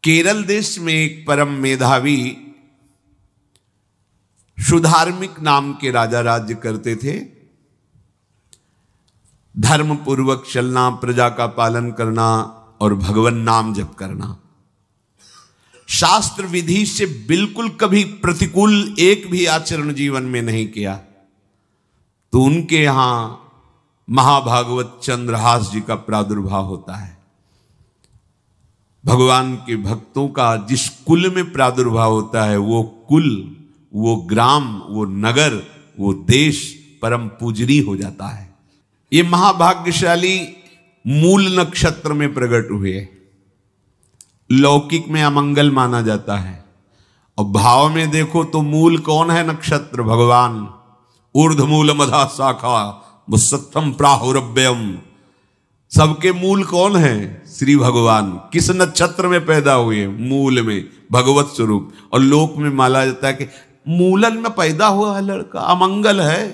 केरल देश में एक परम मेधावी सुधार्मिक नाम के राजा राज्य करते थे। धर्म पूर्वक चलना, प्रजा का पालन करना और भगवान नाम जप करना, शास्त्र विधि से बिल्कुल कभी प्रतिकूल एक भी आचरण जीवन में नहीं किया। तो उनके यहां महाभागवत चंद्रहास जी का प्रादुर्भाव होता है। भगवान के भक्तों का जिस कुल में प्रादुर्भाव होता है, वो कुल, वो ग्राम, वो नगर, वो देश परम पूजनीय हो जाता है। ये महाभाग्यशाली मूल नक्षत्र में प्रकट हुए। लौकिक में अमंगल माना जाता है और भाव में देखो तो मूल कौन है? नक्षत्र भगवान। ऊर्ध्वमूल मधा शाखा मुसत्थम प्राहुरव्ययम। सबके मूल कौन है? श्री भगवान। किस नक्षत्र में पैदा हुए? मूल में, भगवत स्वरूप। और लोक में माना जाता है कि मूलन में पैदा हुआ है लड़का, अमंगल है,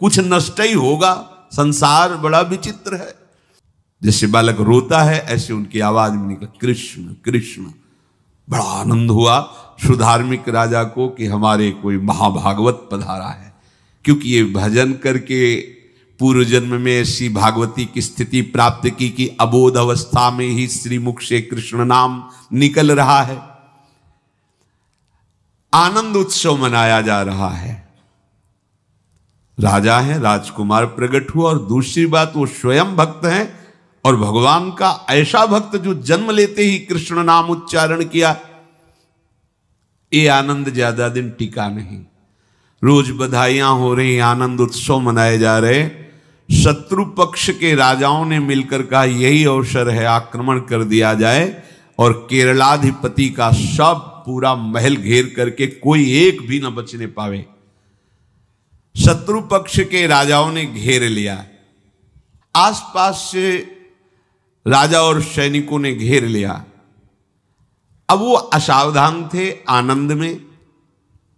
कुछ नष्ट ही होगा, संसार बड़ा विचित्र है। जैसे बालक रोता है ऐसे उनकी आवाज में निकला कृष्ण कृष्ण। बड़ा आनंद हुआ सुधार्मिक राजा को कि हमारे कोई महाभागवत पधारा है, क्योंकि ये भजन करके पूर्व जन्म में ऐसी भागवती की स्थिति प्राप्त की कि अबोध अवस्था में ही श्रीमुख से कृष्ण नाम निकल रहा है। आनंद उत्सव मनाया जा रहा है। राजा है, राजकुमार प्रकट हुआ, और दूसरी बात वो स्वयं भक्त हैं और भगवान का ऐसा भक्त जो जन्म लेते ही कृष्ण नाम उच्चारण किया। ये आनंद ज्यादा दिन टिका नहीं। रोज बधाइयां हो रही, आनंद उत्सव मनाए जा रहे। शत्रु पक्ष के राजाओं ने मिलकर कहा यही अवसर है, आक्रमण कर दिया जाए और केरलाधिपति का सब पूरा महल घेर करके कोई एक भी न बचने पावे। शत्रु पक्ष के राजाओं ने घेर लिया। आसपास से राजा और सैनिकों ने घेर लिया। अब वो असावधान थे, आनंद में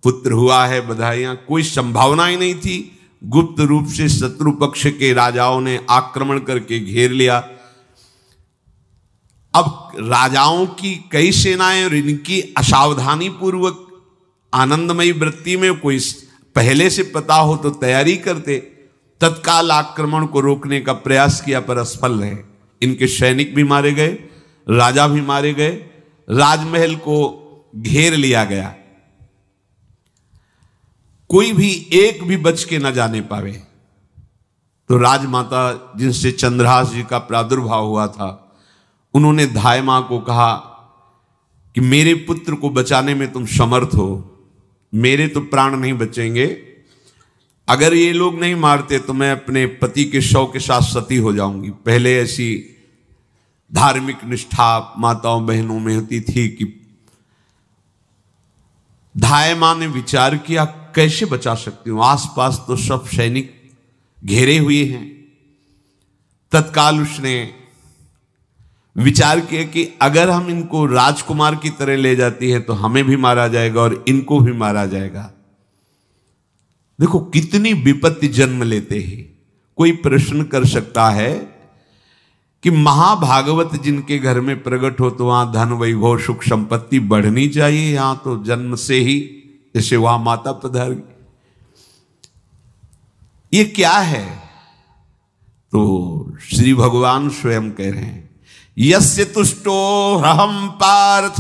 पुत्र हुआ है, बधाइयां, कोई संभावना ही नहीं थी। गुप्त रूप से शत्रु पक्ष के राजाओं ने आक्रमण करके घेर लिया। अब राजाओं की कई सेनाएं और इनकी असावधानी पूर्वक आनंदमयी वृत्ति में कोई पहले से पता हो तो तैयारी करते, तत्काल आक्रमण को रोकने का प्रयास किया पर असफल रहे। इनके सैनिक भी मारे गए, राजा भी मारे गए, राजमहल को घेर लिया गया, कोई भी एक भी बच के न जाने पावे। तो राजमाता जिनसे चंद्रहास जी का प्रादुर्भाव हुआ था, उन्होंने धाय मां को कहा कि मेरे पुत्र को बचाने में तुम समर्थ हो, मेरे तो प्राण नहीं बचेंगे, अगर ये लोग नहीं मारते तो मैं अपने पति के शव के साथ सती हो जाऊंगी। पहले ऐसी धार्मिक निष्ठा माताओं बहनों में होती थी कि धाय मां ने विचार किया कैसे बचा सकती हूं, आसपास तो सब सैनिक घेरे हुए हैं। तत्काल उसने विचार किया कि अगर हम इनको राजकुमार की तरह ले जाती है तो हमें भी मारा जाएगा और इनको भी मारा जाएगा। देखो कितनी विपत्ति जन्म लेते हैं। कोई प्रश्न कर सकता है कि महाभागवत जिनके घर में प्रकट हो तो वहां धन वैभव सुख संपत्ति बढ़नी चाहिए, यहां तो जन्म से ही जैसे वहां माता पधार गई, ये क्या है? तो श्री भगवान स्वयं कह रहे हैं यस्य तुष्टो रहम पार्थ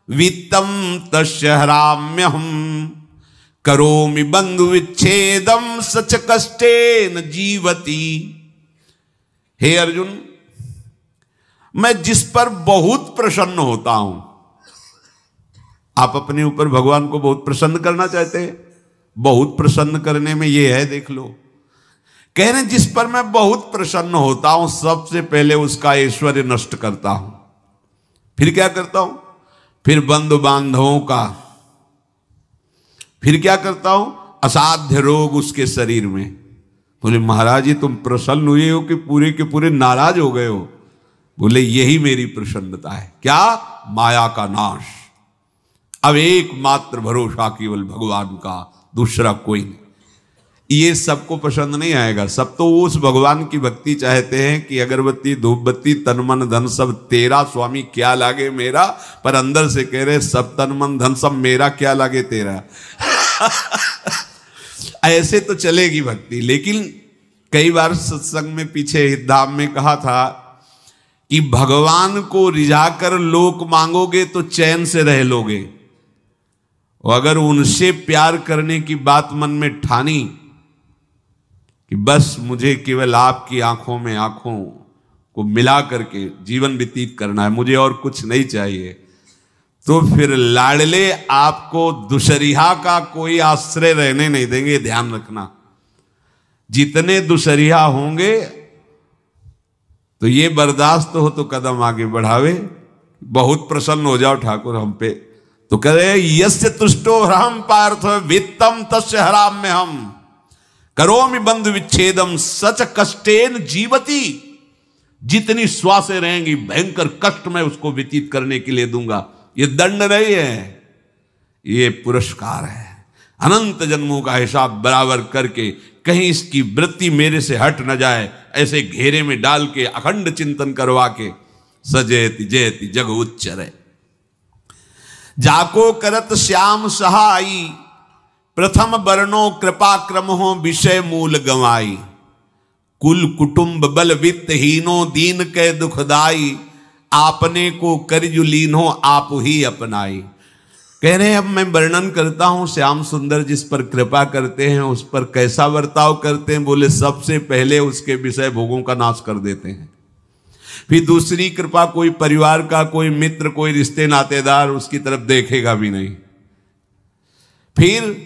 वित्तम तस्य हराम्यहम करोमि बंधु विच्छेदम सच कष्टेन जीवति। हे अर्जुन, मैं जिस पर बहुत प्रसन्न होता हूं, आप अपने ऊपर भगवान को बहुत प्रसन्न करना चाहते हैं, बहुत प्रसन्न करने में ये है, देख लो। कह रहे जिस पर मैं बहुत प्रसन्न होता हूं सबसे पहले उसका ऐश्वर्य नष्ट करता हूं। फिर क्या करता हूं? फिर बंधु बांधवों का, फिर क्या करता हूं? असाध्य रोग उसके शरीर में। बोले महाराज जी तुम प्रसन्न हुए हो कि पूरे के पूरे नाराज हो गए हो? बोले यही मेरी प्रसन्नता है। क्या? माया का नाश। अब एकमात्र भरोसा केवल भगवान का, दूसरा कोई नहीं। ये सबको पसंद नहीं आएगा। सब तो उस भगवान की भक्ति चाहते हैं कि अगरबत्ती धूप बत्ती तन मन धन सब तेरा, स्वामी क्या लागे मेरा। पर अंदर से कह रहे सब तन मन धन सब मेरा, क्या लागे तेरा। ऐसे तो चलेगी भक्ति। लेकिन कई बार सत्संग में पीछे हितधाम में कहा था कि भगवान को रिझाकर लोक मांगोगे तो चैन से रह लोगे, और अगर उनसे प्यार करने की बात मन में ठानी कि बस मुझे केवल आपकी आंखों में आंखों को मिला करके जीवन व्यतीत करना है, मुझे और कुछ नहीं चाहिए, तो फिर लाडले आपको दुशरिहा का कोई आश्रय रहने नहीं देंगे। ध्यान रखना, जितने दुशरिहा होंगे तो ये बर्दाश्त हो तो कदम आगे बढ़ावे। बहुत प्रसन्न हो जाओ ठाकुर हम पे तो कह रहे यस्य तुष्टो हम पार्थ वित्तम तस्य हराम में हम करोमि बंधु विच्छेदम सच कष्टेन जीवती। जितनी श्वासें रहेंगी भयंकर कष्ट मैं उसको व्यतीत करने के लिए दूंगा। ये दंड नहीं है, ये पुरस्कार है। अनंत जन्मों का हिसाब बराबर करके कहीं इसकी वृत्ति मेरे से हट न जाए, ऐसे घेरे में डाल के अखंड चिंतन करवा के सजयति जयति जग उच्चरे। जाको करत श्याम सहाई प्रथम वर्णो कृपा क्रम हो विषय मूल गवाई। कुल कुटुंब बल वित्त हीनो दीन के दुखदाई। आपने को करजु लीनो आप ही अपनाई। कह रहे हैं अब मैं वर्णन करता हूं श्याम सुंदर जिस पर कृपा करते हैं उस पर कैसा बर्ताव करते हैं। बोले सबसे पहले उसके विषय भोगों का नाश कर देते हैं। फिर दूसरी कृपा कोई परिवार का कोई मित्र कोई रिश्ते नातेदार उसकी तरफ देखेगा भी नहीं। फिर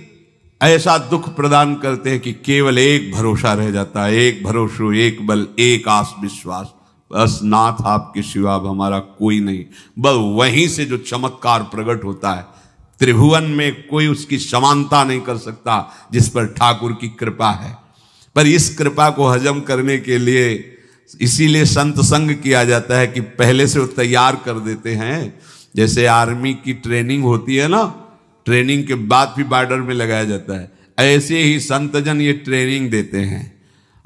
ऐसा दुख प्रदान करते हैं कि केवल एक भरोसा रह जाता है, एक भरोसा एक बल एक आस विश्वास, बस नाथ आपके सिवा हमारा कोई नहीं। बस वहीं से जो चमत्कार प्रकट होता है, त्रिभुवन में कोई उसकी समानता नहीं कर सकता जिस पर ठाकुर की कृपा है। पर इस कृपा को हजम करने के लिए इसीलिए संत संग किया जाता है कि पहले से वो तैयार कर देते हैं। जैसे आर्मी की ट्रेनिंग होती है ना, ट्रेनिंग के बाद भी बॉर्डर में लगाया जाता है, ऐसे ही संतजन ये ट्रेनिंग देते हैं।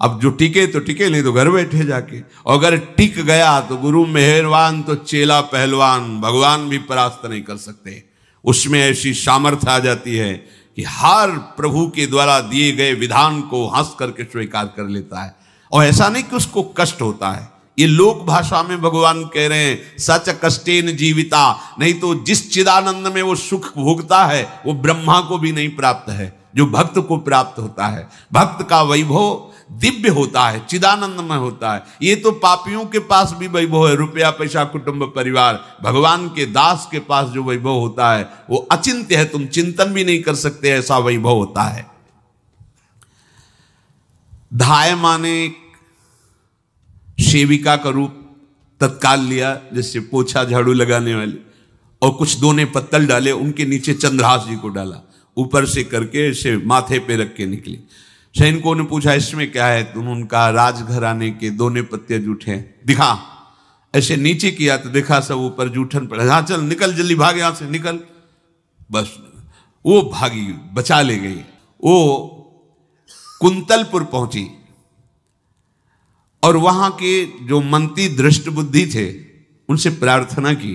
अब जो टिके तो टिके, नहीं तो घर बैठे जाके। और अगर टिक गया तो गुरु मेहरबान तो चेला पहलवान, भगवान भी परास्त नहीं कर सकते। उसमें ऐसी सामर्थ्य आ जाती है कि हर प्रभु के द्वारा दिए गए विधान को हंस करके स्वीकार कर लेता है। और ऐसा नहीं कि उसको कष्ट होता है। ये लोक भाषा में भगवान कह रहे हैं सच कष्टेन जीविता। नहीं तो जिस चिदानंद में वो सुख भोगता है वो ब्रह्मा को भी नहीं प्राप्त है जो भक्त को प्राप्त होता है। भक्त का वैभव दिव्य होता है, चिदानंद में होता है। ये तो पापियों के पास भी वैभव है, रुपया पैसा कुटुंब परिवार। भगवान के दास के पास जो वैभव होता है वो अचिंत्य है, तुम चिंतन भी नहीं कर सकते, ऐसा वैभव होता है। धाय माने सेविका का रूप तत्काल लिया, जैसे पोछा झाड़ू लगाने वाले, और कुछ दोने पत्तल डाले, उनके नीचे चंद्रहास जी को डाला, ऊपर से करके ऐसे माथे पे रख के निकली। सैनिकों ने पूछा इसमें क्या है, तुम उनका राजघराने के दोने पत्ते जूठे दिखा। ऐसे नीचे किया तो देखा सब ऊपर जूठन पड़ा। हाँ चल निकल जल्दी, भाग यहां से निकल। बस वो भागी, बचा ले गई। वो कुंतलपुर पहुंची और वहां के जो मंत्री दृष्ट बुद्धि थे उनसे प्रार्थना की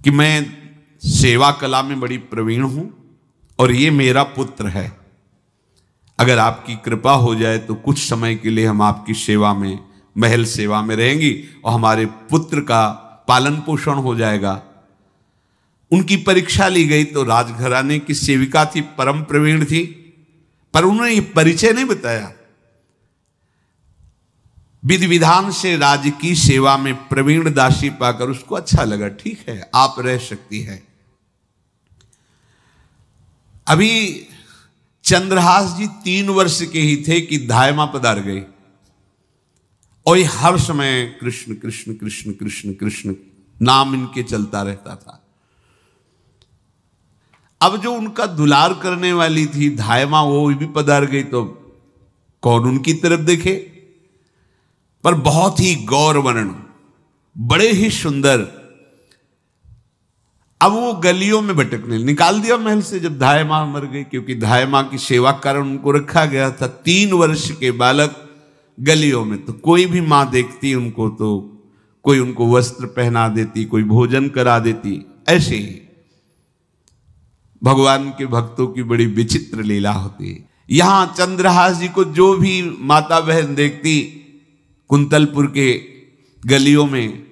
कि मैं सेवा कला में बड़ी प्रवीण हूं और ये मेरा पुत्र है, अगर आपकी कृपा हो जाए तो कुछ समय के लिए हम आपकी सेवा में, महल सेवा में रहेंगी और हमारे पुत्र का पालन पोषण हो जाएगा। उनकी परीक्षा ली गई तो राजघराने की सेविका थी, परम प्रवीण थी, पर उन्होंने ये परिचय नहीं बताया। विधि विधान से राज्य की सेवा में प्रवीण दासी पाकर उसको अच्छा लगा, ठीक है आप रह सकती है। अभी चंद्रहास जी 3 वर्ष के ही थे कि धायमा पधार गई और ये हर समय कृष्ण कृष्ण कृष्ण कृष्ण कृष्ण नाम इनके चलता रहता था। अब जो उनका दुलार करने वाली थी धायमा, वो भी पधार गई तो कौन उनकी तरफ देखे। पर बहुत ही गौर वर्ण, बड़े ही सुंदर, अब वो गलियों में भटकने, निकाल दिया महल से जब धाय माँ मर गई, क्योंकि धाय माँ की सेवा कारण उनको रखा गया था। 3 वर्ष के बालक गलियों में, तो कोई भी माँ देखती उनको तो कोई उनको वस्त्र पहना देती, कोई भोजन करा देती। ऐसे ही भगवान के भक्तों की बड़ी विचित्र लीला होती है। यहां चंद्रहास जी को जो भी माता बहन देखती कुंतलपुर के गलियों में,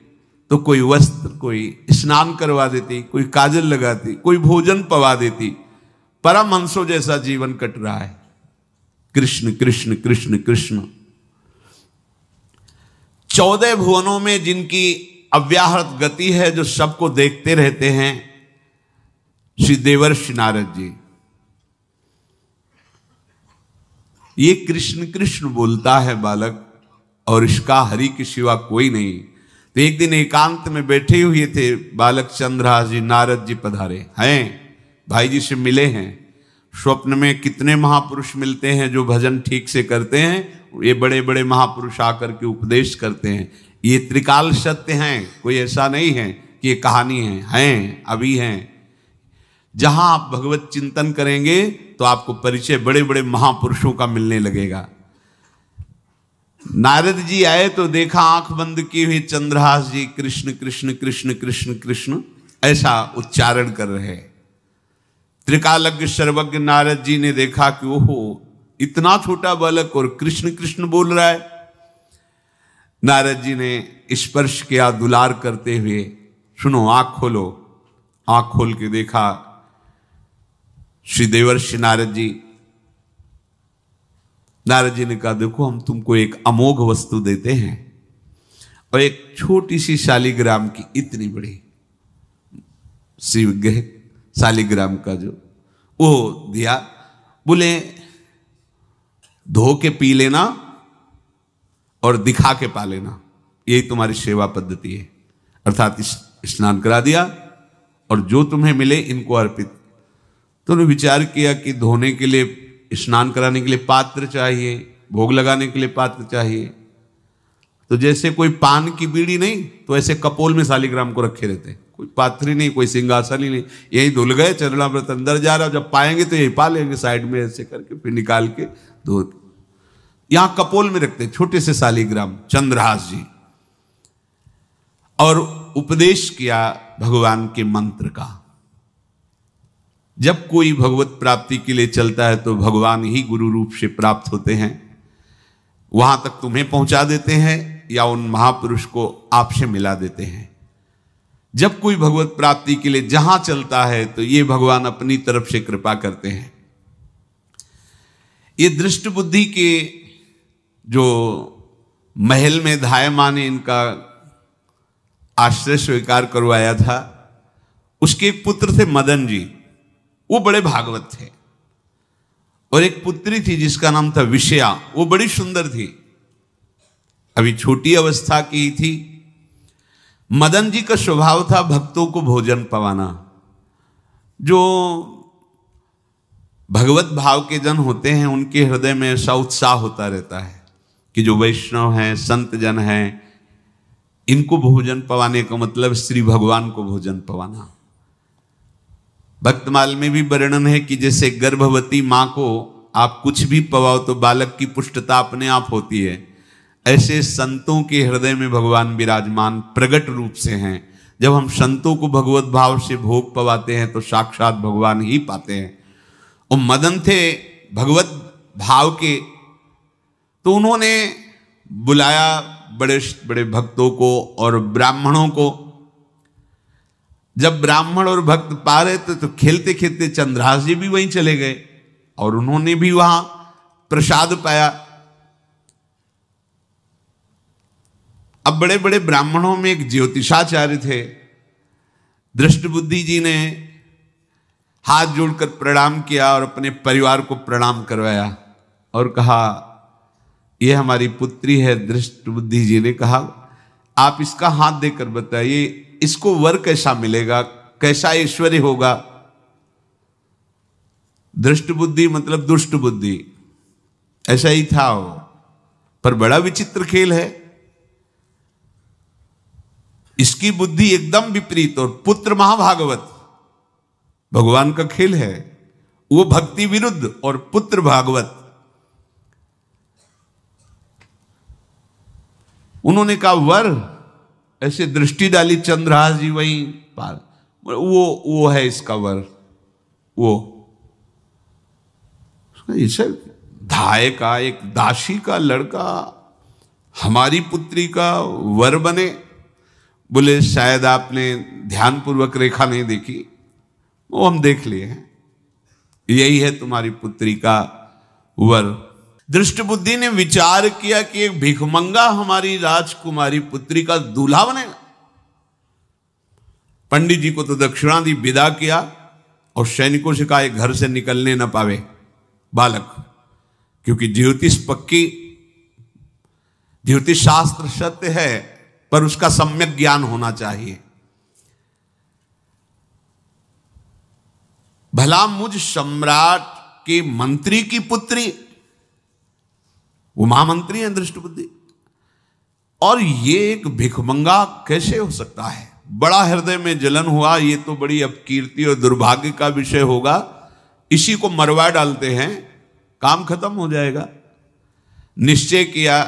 तो कोई वस्त्र, कोई स्नान करवा देती, कोई काजल लगाती, कोई भोजन पवा देती। परमहंसों जैसा जीवन कट रहा है। कृष्ण कृष्ण कृष्ण कृष्ण। 14 भुवनों में जिनकी अव्याहत गति है, जो सबको देखते रहते हैं, श्री देवर्षि नारद जी। ये कृष्ण कृष्ण बोलता है बालक, और इसका हरि के सिवा कोई नहीं। तो एक दिन एकांत में बैठे हुए थे बालक चंद्रहास जी, नारद जी पधारे हैं, भाई जी से मिले हैं। स्वप्न में कितने महापुरुष मिलते हैं जो भजन ठीक से करते हैं, ये बड़े बड़े महापुरुष आकर के उपदेश करते हैं। ये त्रिकाल सत्य हैं, कोई ऐसा नहीं है कि ये कहानी हैं, अभी हैं। जहां आप भगवत चिंतन करेंगे तो आपको परिचय बड़े बड़े महापुरुषों का मिलने लगेगा। नारद जी आए तो देखा आंख बंद की हुई चंद्रहास जी कृष्ण कृष्ण कृष्ण कृष्ण कृष्ण ऐसा उच्चारण कर रहे। त्रिकालज्ञ सर्वज्ञ नारद जी ने देखा कि ओहो, इतना छोटा बालक और कृष्ण कृष्ण बोल रहा है। नारद जी ने स्पर्श किया दुलार करते हुए, सुनो आंख खोलो। आंख खोल के देखा श्री देवर्षि नारद जी। नारद जी ने कहा, देखो हम तुमको एक अमोघ वस्तु देते हैं, और एक छोटी सी शालिग्राम की, इतनी बड़ी शिवग्रह शालिग्राम का जो वो दिया। बोले धो के पी लेना और दिखा के पा लेना, यही तुम्हारी सेवा पद्धति है। अर्थात स्नान करा दिया और जो तुम्हें मिले इनको अर्पित। तो उन्होंने विचार किया कि धोने के लिए, स्नान कराने के लिए पात्र चाहिए, भोग लगाने के लिए पात्र चाहिए। तो जैसे कोई पान की बीड़ी नहीं, तो ऐसे कपोल में शालिग्राम को रखे रहते, कोई पात्र ही नहीं, कोई सिंहासन ही नहीं, यही धुल गए। चरणामृत अंदर जा रहा, जब पाएंगे तो यही पा लेंगे, साइड में ऐसे करके फिर निकाल के धो। यहां कपोल में रखते छोटे से शालिग्राम चंद्रहास जी, और उपदेश किया भगवान के मंत्र का। जब कोई भगवत प्राप्ति के लिए चलता है तो भगवान ही गुरु रूप से प्राप्त होते हैं, वहां तक तुम्हें पहुंचा देते हैं या उन महापुरुष को आपसे मिला देते हैं। जब कोई भगवत प्राप्ति के लिए जहां चलता है तो ये भगवान अपनी तरफ से कृपा करते हैं। ये दृष्ट बुद्धि के जो महल में धाय माँ ने इनका आश्रय स्वीकार करवाया था, उसके एक पुत्र थे मदन जी, वो बड़े भागवत थे। और एक पुत्री थी जिसका नाम था विषया, वो बड़ी सुंदर थी, अभी छोटी अवस्था की थी। मदन जी का स्वभाव था भक्तों को भोजन पवाना। जो भगवत भाव के जन होते हैं उनके हृदय में ऐसा उत्साह होता रहता है कि जो वैष्णव हैं, संत जन हैं, इनको भोजन पवाने का मतलब श्री भगवान को भोजन पवाना। भक्तमाल में भी वर्णन है कि जैसे गर्भवती मां को आप कुछ भी पवाओ तो बालक की पुष्टता अपने आप होती है, ऐसे संतों के हृदय में भगवान विराजमान प्रगट रूप से हैं। जब हम संतों को भगवत भाव से भोग पवाते हैं तो साक्षात भगवान ही पाते हैं। और मदन थे भगवत भाव के, तो उन्होंने बुलाया बड़े बड़े भक्तों को और ब्राह्मणों को। जब ब्राह्मण और भक्त पा रहे थे तो खेलते खेलते चंद्रहास जी भी वहीं चले गए और उन्होंने भी वहां प्रसाद पाया। अब बड़े बड़े ब्राह्मणों में एक ज्योतिषाचार्य थे। दृष्ट बुद्धि जी ने हाथ जोड़कर प्रणाम किया और अपने परिवार को प्रणाम करवाया और कहा, यह हमारी पुत्री है। दृष्ट बुद्धि जी ने कहा, आप इसका हाथ देकर बताइए, इसको वर कैसा मिलेगा, कैसा ऐश्वर्य होगा। दृष्ट बुद्धि मतलब दुष्ट बुद्धि, ऐसा ही था वो। पर बड़ा विचित्र खेल है, इसकी बुद्धि एकदम विपरीत और पुत्र महाभागवत। भगवान का खेल है। वो भक्ति विरुद्ध और पुत्र भागवत। उन्होंने कहा वर, ऐसे दृष्टि डाली चंद्रहास जी वहीं पार, वो है इसका वर। वो इसे धाय का एक दासी का लड़का हमारी पुत्री का वर बने। बोले शायद आपने ध्यानपूर्वक रेखा नहीं देखी, वो हम देख लिए हैं, यही है तुम्हारी पुत्री का वर। दृष्ट बुद्धि ने विचार किया कि एक भिखमंगा हमारी राजकुमारी पुत्री का दूल्हा बनेगा। पंडित जी को तो दक्षिणा दी, विदा किया और सैनिकों से कहा घर से निकलने न पावे बालक, क्योंकि ज्योतिष पक्की, ज्योतिष शास्त्र सत्य है पर उसका सम्यक ज्ञान होना चाहिए। भला मुझ सम्राट के मंत्री की पुत्री, वो महामंत्री हैं दृष्ट बुद्धि, और ये एक भिखमंगा कैसे हो सकता है? बड़ा हृदय में जलन हुआ, ये तो बड़ी अपकीर्ति और दुर्भाग्य का विषय होगा, इसी को मरवा डालते हैं, काम खत्म हो जाएगा। निश्चय किया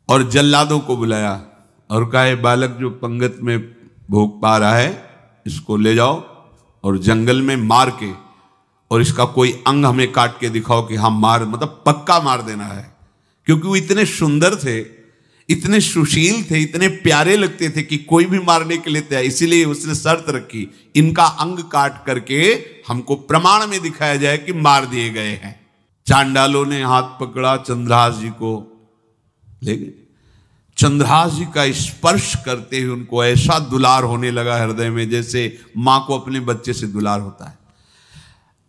और जल्लादों को बुलाया और कहा बालक जो पंगत में भोग पा रहा है इसको ले जाओ और जंगल में मार के, और इसका कोई अंग हमें काट के दिखाओ कि हाँ मार, मतलब पक्का मार देना है। क्योंकि वो इतने सुंदर थे, इतने सुशील थे, इतने प्यारे लगते थे कि कोई भी मारने के लिए तैयार। इसीलिए उसने शर्त रखी इनका अंग काट करके हमको प्रमाण में दिखाया जाए कि मार दिए गए हैं। चांडालों ने हाथ पकड़ा, चंद्रहास जी को ले गए। चंद्रहास जी का स्पर्श करते हुए उनको ऐसा दुलार होने लगा हृदय में, जैसे मां को अपने बच्चे से दुलार होता है।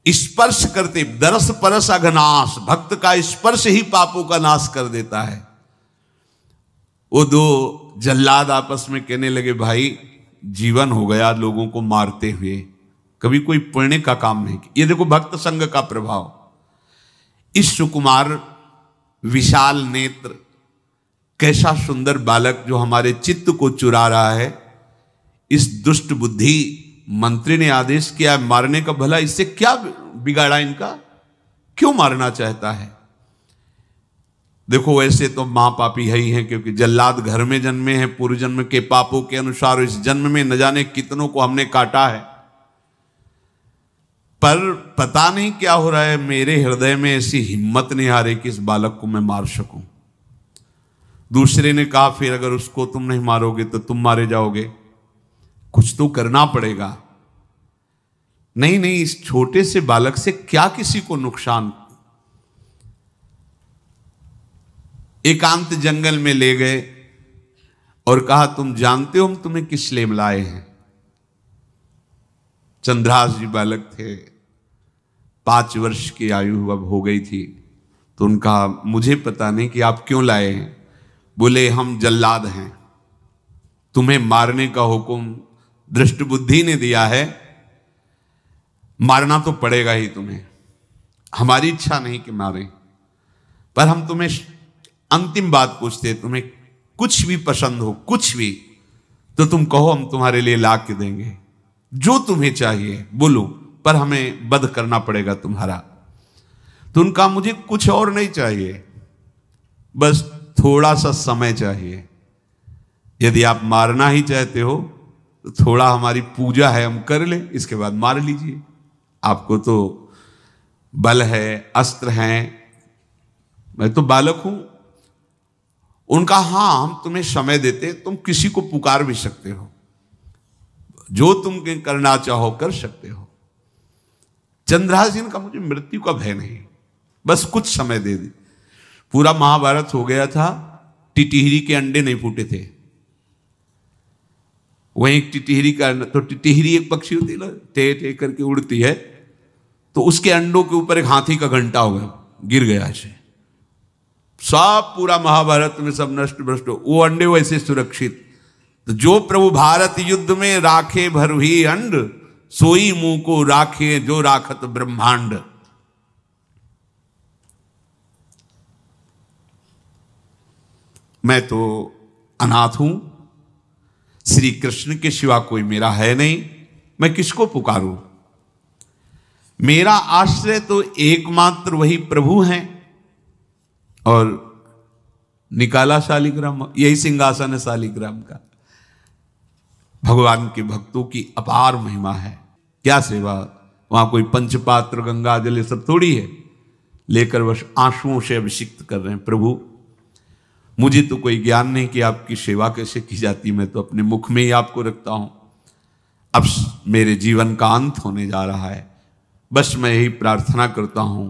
स्पर्श करते, दरस परस अघनाश, भक्त का स्पर्श ही पापों का नाश कर देता है। वो दो जल्लाद आपस में कहने लगे भाई जीवन हो गया लोगों को मारते हुए, कभी कोई पुण्य का काम नहीं किया। ये देखो भक्त संग का प्रभाव। इस सुकुमार विशाल नेत्र, कैसा सुंदर बालक जो हमारे चित्त को चुरा रहा है, इस दुष्ट बुद्धि मंत्री ने आदेश किया मारने का। भला इससे क्या बिगाड़ा इनका, क्यों मारना चाहता है? देखो वैसे तो महापापी है ही हैं, क्योंकि जल्लाद घर में जन्मे हैं, पूर्व जन्म के पापों के अनुसार इस जन्म में न जाने कितनों को हमने काटा है। पर पता नहीं क्या हो रहा है, मेरे हृदय में ऐसी हिम्मत नहीं आ रही कि इस बालक को मैं मार सकूं। दूसरे ने कहा फिर अगर उसको तुम नहीं मारोगे तो तुम मारे जाओगे, कुछ तो करना पड़ेगा। नहीं नहीं, इस छोटे से बालक से क्या किसी को नुकसान। एकांत जंगल में ले गए और कहा तुम जानते हो हम तुम्हें किस लिए लाए हैं? चंद्रहास जी बालक थे, 5 वर्ष की आयु अब हो गई थी, तो उनका मुझे पता नहीं कि आप क्यों लाए हैं। बोले हम जल्लाद हैं, तुम्हें मारने का हुक्म दृष्ट बुद्धि ने दिया है, मारना तो पड़ेगा ही तुम्हें। हमारी इच्छा नहीं कि मारें, पर हम तुम्हें अंतिम बात पूछते, तुम्हें कुछ भी पसंद हो, कुछ भी, तो तुम कहो हम तुम्हारे लिए ला के देंगे, जो तुम्हें चाहिए बोलो, पर हमें वध करना पड़ेगा तुम्हारा। तो उनका मुझे कुछ और नहीं चाहिए, बस थोड़ा सा समय चाहिए। यदि आप मारना ही चाहते हो तो थोड़ा हमारी पूजा है हम कर ले, इसके बाद मार लीजिए। आपको तो बल है, अस्त्र हैं, मैं तो बालक हूं। उनका हाँ हम तुम्हें समय देते, तुम किसी को पुकार भी सकते हो, जो तुम करना चाहो कर सकते हो। चंद्रहास जी का मुझे मृत्यु का भय नहीं, बस कुछ समय दे दी। पूरा महाभारत हो गया था, टिटिहरी के अंडे नहीं फूटे थे। वहीं टिटिहरी का, तो टिटिहरी एक पक्षी होती है ना, टे टे करके उड़ती है, तो उसके अंडों के ऊपर एक हाथी का घंटा हो गया, गिर गया ऐसे, सब पूरा महाभारत में सब नष्ट भ्रष्ट। वो अंडे वैसे सुरक्षित। तो जो प्रभु भारत युद्ध में राखे भरही अंड, सोई मुंह को राखे जो राखत ब्रह्मांड। मैं तो अनाथ हूं, श्री कृष्ण के सिवा कोई मेरा है नहीं, मैं किसको पुकारूं? मेरा आश्रय तो एकमात्र वही प्रभु हैं। और निकाला शालिग्राम, यही सिंहासन है शालिग्राम का। भगवान के भक्तों की अपार महिमा है। क्या सेवा, वहां कोई पंचपात्र गंगा जल ये सब थोड़ी है, लेकर बस आंसुओं से अभिषिक्त कर रहे हैं। प्रभु मुझे तो कोई ज्ञान नहीं कि आपकी सेवा कैसे की जाती, मैं तो अपने मुख में ही आपको रखता हूं। अब मेरे जीवन का अंत होने जा रहा है, बस मैं यही प्रार्थना करता हूं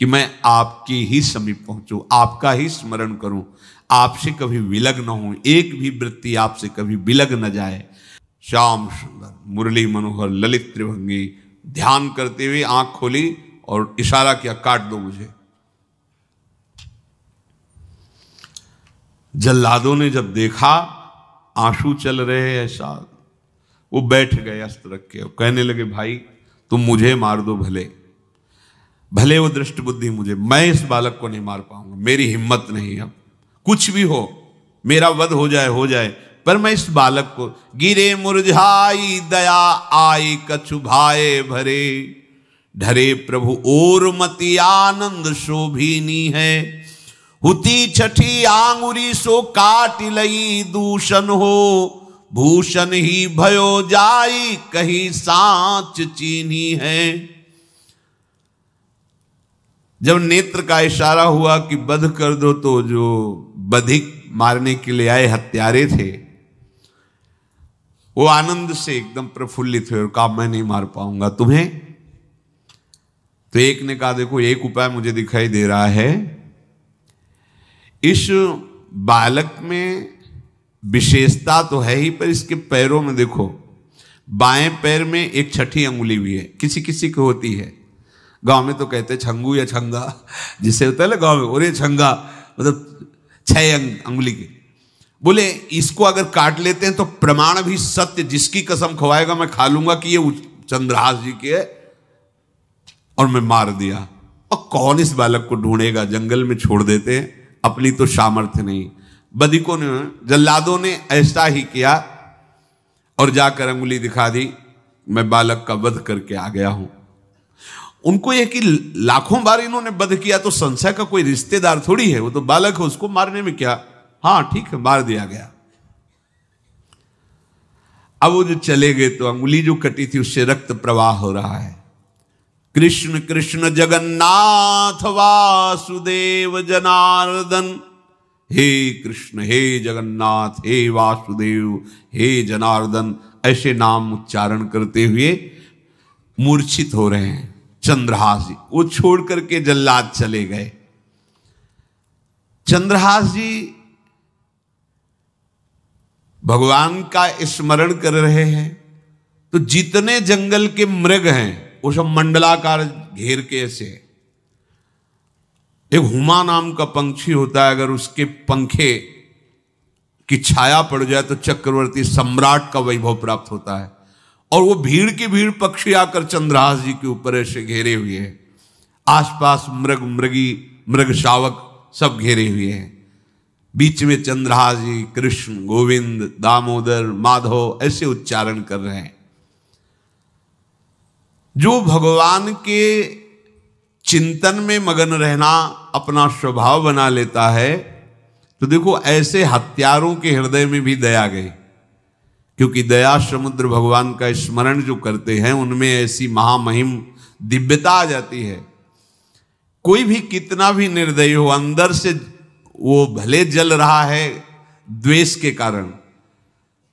कि मैं आपके ही समीप पहुंचूं, आपका ही स्मरण करूं, आपसे कभी विलग न हूं, एक भी वृत्ति आपसे कभी विलग न जाए। श्याम सुंदर मुरली मनोहर ललित त्रिभंगी ध्यान करते हुए आंख खोली और इशारा किया, काट दो मुझे। जल्लादों ने जब देखा आंसू चल रहे ऐसा, वो बैठ गए अस्त्र रख के, कहने लगे भाई तुम मुझे मार दो, भले वो दृष्ट बुद्धि मुझे, मैं इस बालक को नहीं मार पाऊंगा, मेरी हिम्मत नहीं। अब कुछ भी हो, मेरा वध हो जाए, पर मैं इस बालक को, गिरे मुरझाई दया आई कछु भाए भरे, ढरे प्रभु और मति आनंद शोभिनी है, हुती छठी आंगुरी सो काट लई दूषण हो, भूषण ही भयो जाई कहीं सांच चीनी है। जब नेत्र का इशारा हुआ कि वध कर दो, तो जो बधिक मारने के लिए आए हत्यारे थे वो आनंद से एकदम प्रफुल्लित हुए और कहा मैं नहीं मार पाऊंगा तुम्हें। तो एक ने कहा देखो एक उपाय मुझे दिखाई दे रहा है, इस बालक में विशेषता तो है ही, पर इसके पैरों में देखो, बाएं पैर में एक छठी अंगुली भी है, किसी किसी को होती है। गांव में तो कहते छंगू या छंगा, जिसे होता है ना गांव में, और ये छंगा मतलब 6 अंगुली के। बोले इसको अगर काट लेते हैं तो प्रमाण भी सत्य, जिसकी कसम खवाएगा मैं खा लूंगा कि ये चंद्रहास जी के है, और मैं मार दिया। और कौन इस बालक को ढूंढेगा, जंगल में छोड़ देते हैं, अपनी तो सामर्थ्य नहीं। बदिकों ने, जल्लादों ने ऐसा ही किया और जाकर अंगुली दिखा दी, मैं बालक का वध करके आ गया हूं। उनको यह कि लाखों बार इन्होंने वध किया तो संशय का कोई रिश्तेदार थोड़ी है, वो तो बालक है, उसको मारने में क्या, हाँ ठीक है मार दिया गया। अब वो जो चले गए तो अंगुली जो कटी थी उससे रक्त प्रवाह हो रहा है। कृष्ण कृष्ण जगन्नाथ वासुदेव जनार्दन, हे कृष्ण हे जगन्नाथ हे वासुदेव हे जनार्दन, ऐसे नाम उच्चारण करते हुए मूर्छित हो रहे हैं चंद्रहास जी। वो छोड़ करके जल्लाद चले गए। चंद्रहास जी भगवान का स्मरण कर रहे हैं, तो जितने जंगल के मृग हैं वो सब मंडलाकार घेर के ऐसे। एक हुमा नाम का पंछी होता है, अगर उसके पंखे की छाया पड़ जाए तो चक्रवर्ती सम्राट का वैभव प्राप्त होता है। और वो भीड़ की भीड़ पक्षी आकर चंद्रहास जी के ऊपर ऐसे घेरे हुए हैं, आसपास मृग मृगी मृग शावक सब घेरे हुए हैं। बीच में चंद्रहास जी कृष्ण गोविंद दामोदर माधव ऐसे उच्चारण कर रहे हैं। जो भगवान के चिंतन में मगन रहना अपना स्वभाव बना लेता है, तो देखो ऐसे हत्यारों के हृदय में भी दया गई, क्योंकि दया समुद्र भगवान का स्मरण जो करते हैं उनमें ऐसी महामहिम दिव्यता आ जाती है। कोई भी कितना भी निर्दयी हो, अंदर से वो भले जल रहा है द्वेष के कारण,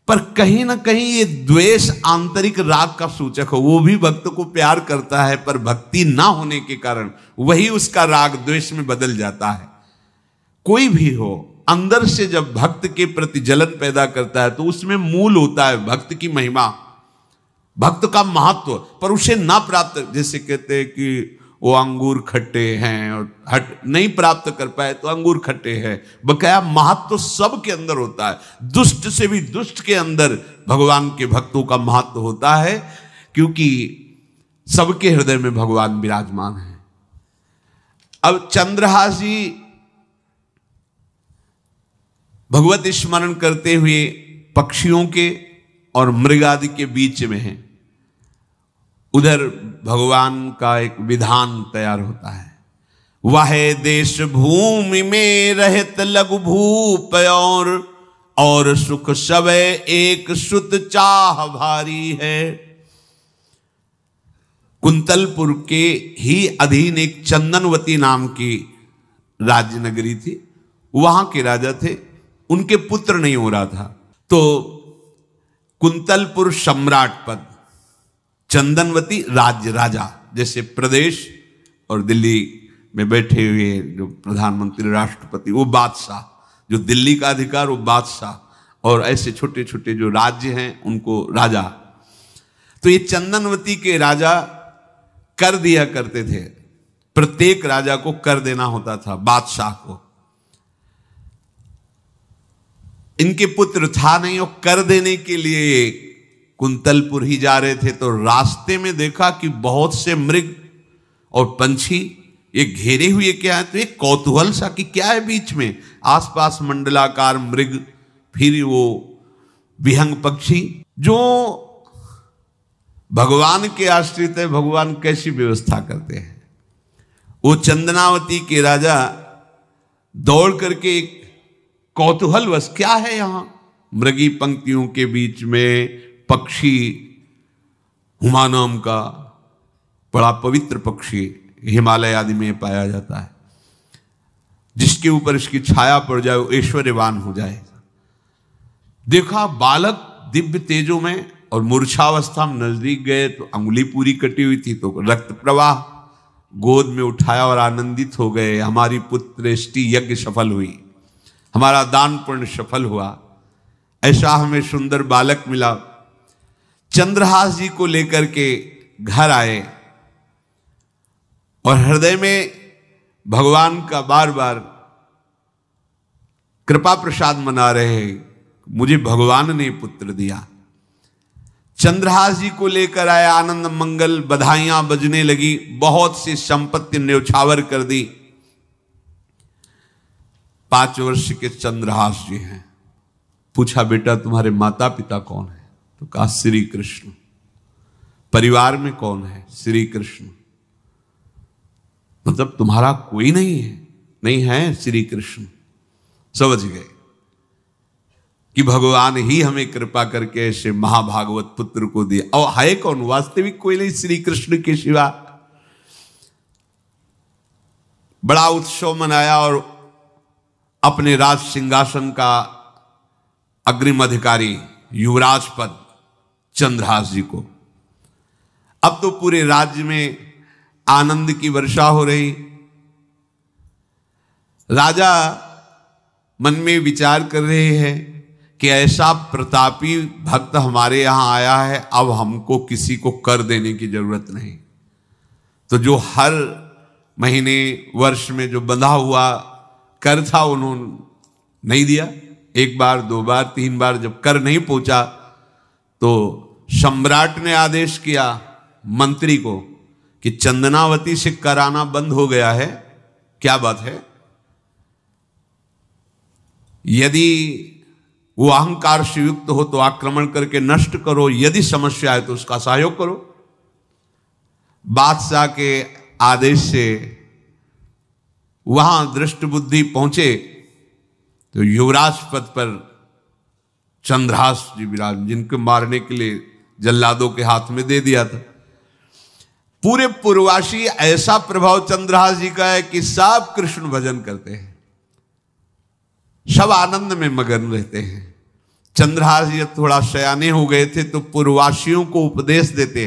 पर कहीं ना कहीं ये द्वेष आंतरिक राग का सूचक हो। वो भी भक्त को प्यार करता है, पर भक्ति ना होने के कारण वही उसका राग द्वेष में बदल जाता है। कोई भी हो, अंदर से जब भक्त के प्रति जलन पैदा करता है तो उसमें मूल होता है भक्त की महिमा, भक्त का महत्व, पर उसे ना प्राप्त, जैसे कहते हैं कि वो अंगूर खट्टे हैं और हट नहीं प्राप्त कर पाए तो अंगूर खट्टे हैं। बकाया महत्व सब के अंदर होता है, दुष्ट से भी दुष्ट के अंदर भगवान के भक्तों का महत्व होता है, क्योंकि सबके हृदय में भगवान विराजमान है। अब चंद्रहास जी भगवत स्मरण करते हुए पक्षियों के और मृग आदि के बीच में हैं। उधर भगवान का एक विधान तैयार होता है। वह देश भूमि में रहत लघु भूप और सुख सबे एक सुत चाह भारी है। कुंतलपुर के ही अधीन एक चंदनवती नाम की राज्य नगरी थी। वहां के राजा थे, उनके पुत्र नहीं हो रहा था, तो कुंतलपुर सम्राट पद, चंदनवती राज्य राजा, जैसे प्रदेश और दिल्ली में बैठे हुए जो प्रधानमंत्री राष्ट्रपति वो बादशाह, जो दिल्ली का अधिकार वो बादशाह, और ऐसे छोटे छोटे जो राज्य हैं उनको राजा। तो ये चंदनवती के राजा कर दिया करते थे, प्रत्येक राजा को कर देना होता था, बादशाह को। इनके पुत्र था नहीं और कर देने के लिए कुंतलपुर ही जा रहे थे, तो रास्ते में देखा कि बहुत से मृग और पंछी ये घेरे हुए क्या है, तो एक कौतूहल सा कि क्या है बीच में, आसपास मंडलाकार मृग, फिर वो विहंग पक्षी जो भगवान के आश्रित है, भगवान कैसी व्यवस्था करते हैं। वो चंदनावती के राजा दौड़ करके एक कौतूहलवश, क्या है यहां, मृगी पंक्तियों के बीच में पक्षी, हुमा नाम का बड़ा पवित्र पक्षी हिमालय आदि में पाया जाता है, जिसके ऊपर इसकी छाया पड़ जाए वो ऐश्वर्यवान हो जाएगा। देखा बालक दिव्य तेजों में, और मूर्छावस्था में नजदीक गए तो अंगुली पूरी कटी हुई थी, तो रक्त प्रवाह, गोद में उठाया और आनंदित हो गए, हमारी पुत्रेष्टि यज्ञ सफल हुई, हमारा दान पुण्य सफल हुआ, ऐसा हमें सुंदर बालक मिला। चंद्रहास जी को लेकर के घर आए और हृदय में भगवान का बार बार कृपा प्रसाद मना रहे हैं, मुझे भगवान ने पुत्र दिया। चंद्रहास जी को लेकर आए, आनंद मंगल बधाइयां बजने लगी, बहुत सी संपत्ति न्यौछावर कर दी। 5 वर्ष के चंद्रहास जी हैं। पूछा बेटा तुम्हारे माता पिता कौन है, तो कहा श्री कृष्ण। परिवार में कौन है, श्री कृष्ण। मतलब तुम्हारा कोई नहीं है, नहीं है श्री कृष्ण। समझ गए कि भगवान ही हमें कृपा करके ऐसे महाभागवत पुत्र को दिया। और है कौन, वास्तविक कोई नहीं श्री कृष्ण के सिवा। बड़ा उत्सव मनाया और अपने राज सिंहासन का अग्रिम अधिकारी युवराज पद चंद्रहास जी को। अब तो पूरे राज्य में आनंद की वर्षा हो रही। राजा मन में विचार कर रहे हैं कि ऐसा प्रतापी भक्त हमारे यहां आया है, अब हमको किसी को कर देने की जरूरत नहीं। तो जो हर महीने वर्ष में जो बंधा हुआ कर था उन्होंने नहीं दिया। 1 बार 2 बार 3 बार जब कर नहीं पहुंचा तो सम्राट ने आदेश किया मंत्री को कि चंदनावती से कराना बंद हो गया है। क्या बात है? यदि वो अहंकार से युक्त हो तो आक्रमण करके नष्ट करो, यदि समस्या है तो उसका सहयोग करो। बादशाह के आदेश से वहां दृष्ट बुद्धि पहुंचे तो युवराज पद पर चंद्रहास जी विराज, जिनको मारने के लिए जल्लादों के हाथ में दे दिया था। पूरे पूर्वासी ऐसा प्रभाव चंद्रहास जी का है कि सब कृष्ण भजन करते हैं, सब आनंद में मगन रहते हैं। चंद्रहास जी थोड़ा सयाने हो गए थे तो पूर्ववासियों को उपदेश देते,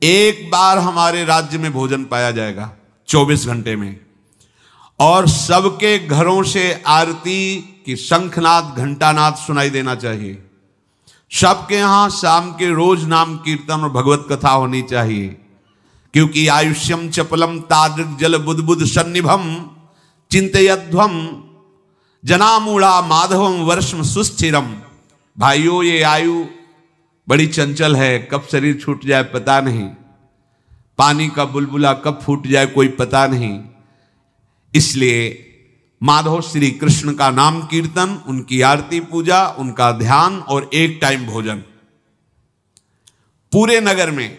1 बार हमारे राज्य में भोजन पाया जाएगा 24 घंटे में, और सबके घरों से आरती की शंखनाद घंटानाद सुनाई देना चाहिए। सबके यहां शाम के रोज नाम कीर्तन और भगवत कथा होनी चाहिए, क्योंकि आयुष्यम चपलम तादृक जल बुद्बुद सन्निभम चिंतयध्वम जनामूढ़ा माधवम वर्षम सुस्थिरम। भाइयों, ये आयु बड़ी चंचल है, कब शरीर छूट जाए पता नहीं, पानी का बुलबुला कब फूट जाए कोई पता नहीं। इसलिए माधव श्री कृष्ण का नाम कीर्तन, उनकी आरती पूजा, उनका ध्यान और 1 टाइम भोजन। पूरे नगर में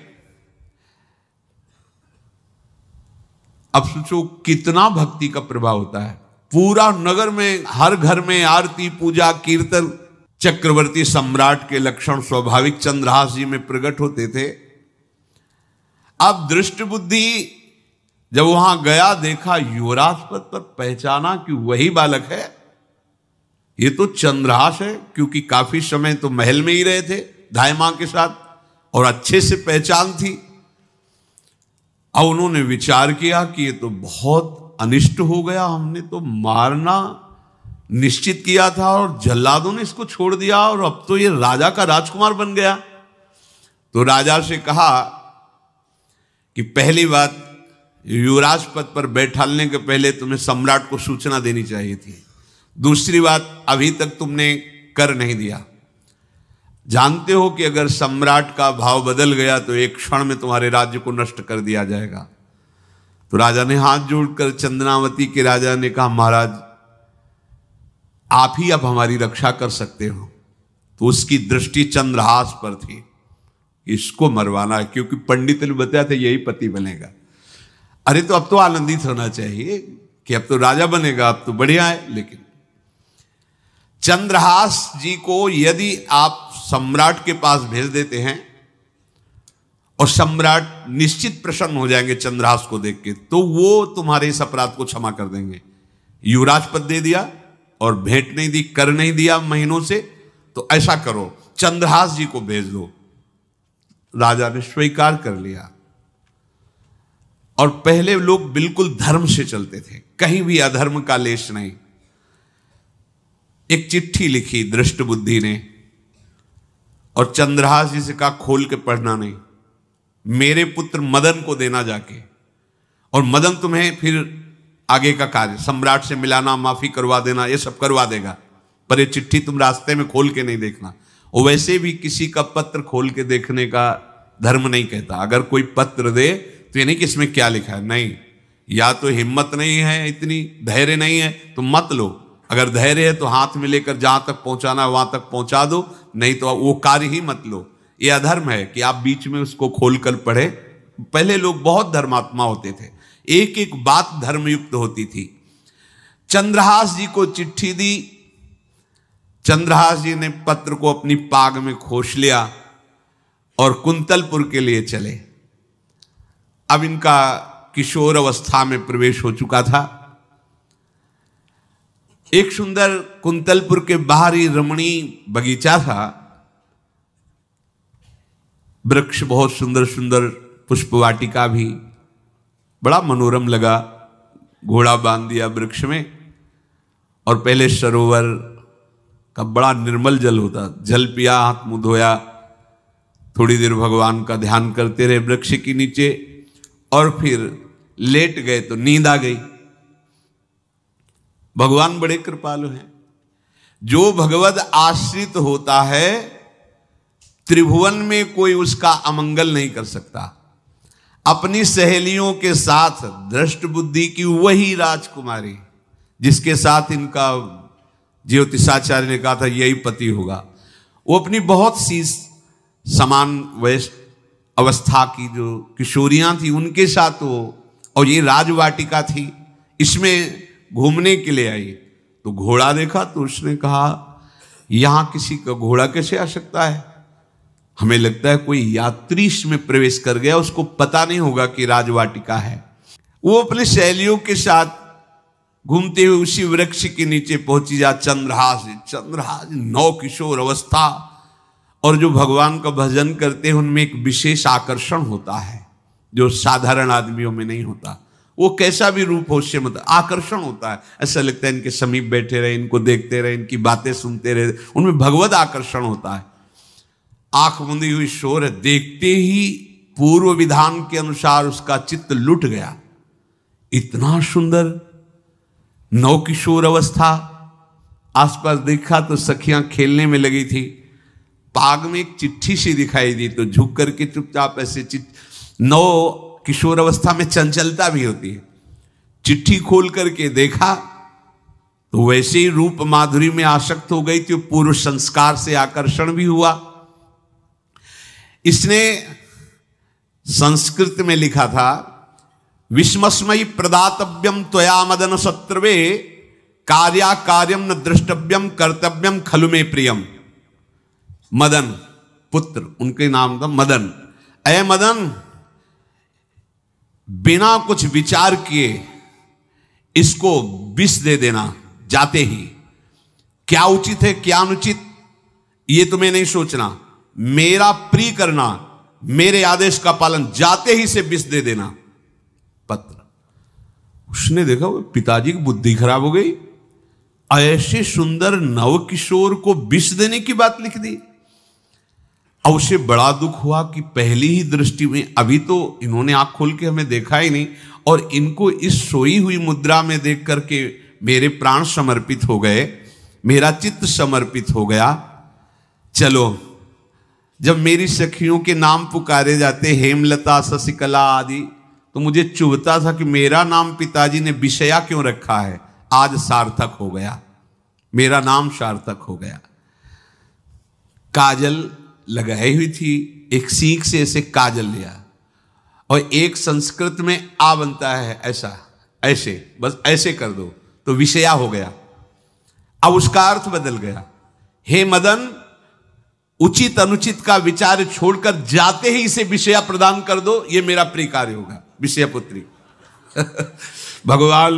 अब सोचो कितना भक्ति का प्रभाव होता है। पूरा नगर में, हर घर में आरती, पूजा, कीर्तन चक्रवर्ती सम्राट के लक्षण स्वाभाविक चंद्रहास जी में प्रकट होते थे। अब दृष्ट बुद्धि जब वहां गया, देखा युवराज पद पर, पहचाना कि वही बालक है, ये तो चंद्रहास है, क्योंकि काफी समय तो महल में ही रहे थे दाई मां के साथ और अच्छे से पहचान थी। अब उन्होंने विचार किया कि ये तो बहुत अनिष्ट हो गया, हमने तो मारना निश्चित किया था और जल्लादों ने इसको छोड़ दिया और अब तो ये राजा का राजकुमार बन गया। तो राजा से कहा कि पहली बात, युवराज पद पर बैठालने के पहले तुम्हें सम्राट को सूचना देनी चाहिए थी। दूसरी बात, अभी तक तुमने कर नहीं दिया। जानते हो कि अगर सम्राट का भाव बदल गया तो एक क्षण में तुम्हारे राज्य को नष्ट कर दिया जाएगा। तो राजा ने हाथ जोड़कर, चंद्रावती के राजा ने कहा, महाराज आप ही अब हमारी रक्षा कर सकते हो। तो उसकी दृष्टि चंद्रहास पर थी, इसको मरवाना है, क्योंकि पंडित ने बताया था यही पति बनेगा। अरे तो अब तो आनंदित होना चाहिए कि अब तो राजा बनेगा, अब तो बढ़िया है। लेकिन चंद्रहास जी को यदि आप सम्राट के पास भेज देते हैं और सम्राट निश्चित प्रसन्न हो जाएंगे चंद्रहास को देख के, तो वो तुम्हारे इस अपराध को क्षमा कर देंगे। युवराज पद दे दिया और भेंट नहीं दी, कर नहीं दिया महीनों से, तो ऐसा करो चंद्रहास जी को भेज दो। राजा ने स्वीकार कर लिया। और पहले लोग बिल्कुल धर्म से चलते थे, कहीं भी अधर्म का लेश नहीं। एक चिट्ठी लिखी दृष्ट बुद्धि ने और चंद्रहास जी से कहा खोल के पढ़ना नहीं, मेरे पुत्र मदन को देना जाके, और मदन तुम्हें फिर आगे का कार्य सम्राट से मिलाना, माफी करवा देना, ये सब करवा देगा, पर ये चिट्ठी तुम रास्ते में खोल के नहीं देखना। और वैसे भी किसी का पत्र खोल के देखने का धर्म नहीं कहता। अगर कोई पत्र दे तो ये नहीं कि इसमें क्या लिखा है, नहीं, या तो हिम्मत नहीं है, इतनी धैर्य नहीं है तो मत लो। अगर धैर्य है तो हाथ में लेकर जहां तक पहुंचाना है वहां तक पहुंचा दो, नहीं तो वो कार्य ही मत लो। ये अधर्म है कि आप बीच में उसको खोलकर पढ़े। पहले लोग बहुत धर्मात्मा होते थे, एक एक बात धर्मयुक्त होती थी। चंद्रहास जी को चिट्ठी दी, चंद्रहास जी ने पत्र को अपनी पाग में खोस लिया और कुंतलपुर के लिए चले। अब इनका किशोर अवस्था में प्रवेश हो चुका था। एक सुंदर कुंतलपुर के बाहरी रमणीय बगीचा था, वृक्ष बहुत सुंदर सुंदर, पुष्पवाटिका भी बड़ा मनोरम लगा। घोड़ा बांध दिया वृक्ष में और पहले सरोवर का बड़ा निर्मल जल होता, जल पिया, हाथ मुंह धोया, थोड़ी देर भगवान का ध्यान करते रहे वृक्ष के नीचे और फिर लेट गए तो नींद आ गई। भगवान बड़े कृपालु हैं। जो भगवद आश्रित होता है त्रिभुवन में कोई उसका अमंगल नहीं कर सकता। अपनी सहेलियों के साथ दृष्ट बुद्धि की वही राजकुमारी जिसके साथ इनका ज्योतिषाचार्य ने कहा था यही पति होगा, वो अपनी बहुत सी समान वयस्क अवस्था की जो किशोरियां थी उनके साथ वो, और ये राजवाटिका थी, इसमें घूमने के लिए आई। तो घोड़ा देखा तो उसने कहा यहां किसी का घोड़ा कैसे आ सकता है, हमें लगता है कोई यात्री इसमें प्रवेश कर गया, उसको पता नहीं होगा कि राजवाटिका है। वो अपने सहेलियों के साथ घूमते हुए उसी वृक्ष के नीचे पहुंची। जा चंद्रहास नौ किशोर अवस्था, और जो भगवान का भजन करते हैं उनमें एक विशेष आकर्षण होता है जो साधारण आदमियों में नहीं होता। वो कैसा भी रूप हो उससे मतलब आकर्षण होता है, ऐसा लगता है इनके समीप बैठे रहे, इनको देखते रहे, इनकी बातें सुनते रहे, उनमें भगवत आकर्षण होता है। आंख मुंदी हुई शोर है, देखते ही पूर्व विधान के अनुसार उसका चित्त लुट गया। इतना सुंदर नौ किशोर अवस्था, आसपास देखा तो सखियां खेलने में लगी थी। पाग में एक चिट्ठी सी दिखाई दी तो झुक करके चुपचाप ऐसे नौ किशोर अवस्था में चंचलता भी होती है, चिट्ठी खोल करके देखा तो वैसे ही रूप माधुरी में आसक्त हो गई थी। पूर्व संस्कार से आकर्षण भी हुआ। इसने संस्कृत में लिखा था विस्मस्मयी प्रदातव्यम त्वया मदन शत्रुवे कार्या कार्यम न दृष्टव्यम कर्तव्यम खलु में प्रियम। मदन पुत्र, उनके नाम था मदन। अय मदन, बिना कुछ विचार किए इसको विष दे देना जाते ही। क्या उचित है क्या अनुचित ये तुम्हें नहीं सोचना, मेरा प्रिय करना, मेरे आदेश का पालन, जाते ही से विष दे देना। पत्र उसने देखा वो पिताजी की बुद्धि खराब हो गई, ऐसे सुंदर नव किशोर को विष देने की बात लिख दी। और उसे बड़ा दुख हुआ कि पहली ही दृष्टि में, अभी तो इन्होंने आंख खोल के हमें देखा ही नहीं, और इनको इस सोई हुई मुद्रा में देख करके मेरे प्राण समर्पित हो गए, मेरा चित्त समर्पित हो गया। चलो, जब मेरी सखियों के नाम पुकारे जाते, हेमलता शशिकला आदि, तो मुझे चुभता था कि मेरा नाम पिताजी ने विषया क्यों रखा है। आज सार्थक हो गया, मेरा नाम सार्थक हो गया। काजल लगाई हुई थी, एक सीख से ऐसे काजल लिया, और एक संस्कृत में आ बनता है ऐसा, ऐसे, बस ऐसे कर दो तो विषया हो गया। अब उसका अर्थ बदल गया। हे मदन, उचित अनुचित का विचार छोड़कर जाते ही इसे विषया प्रदान कर दो, ये मेरा प्रिय कार्य होगा। विषय पुत्री भगवान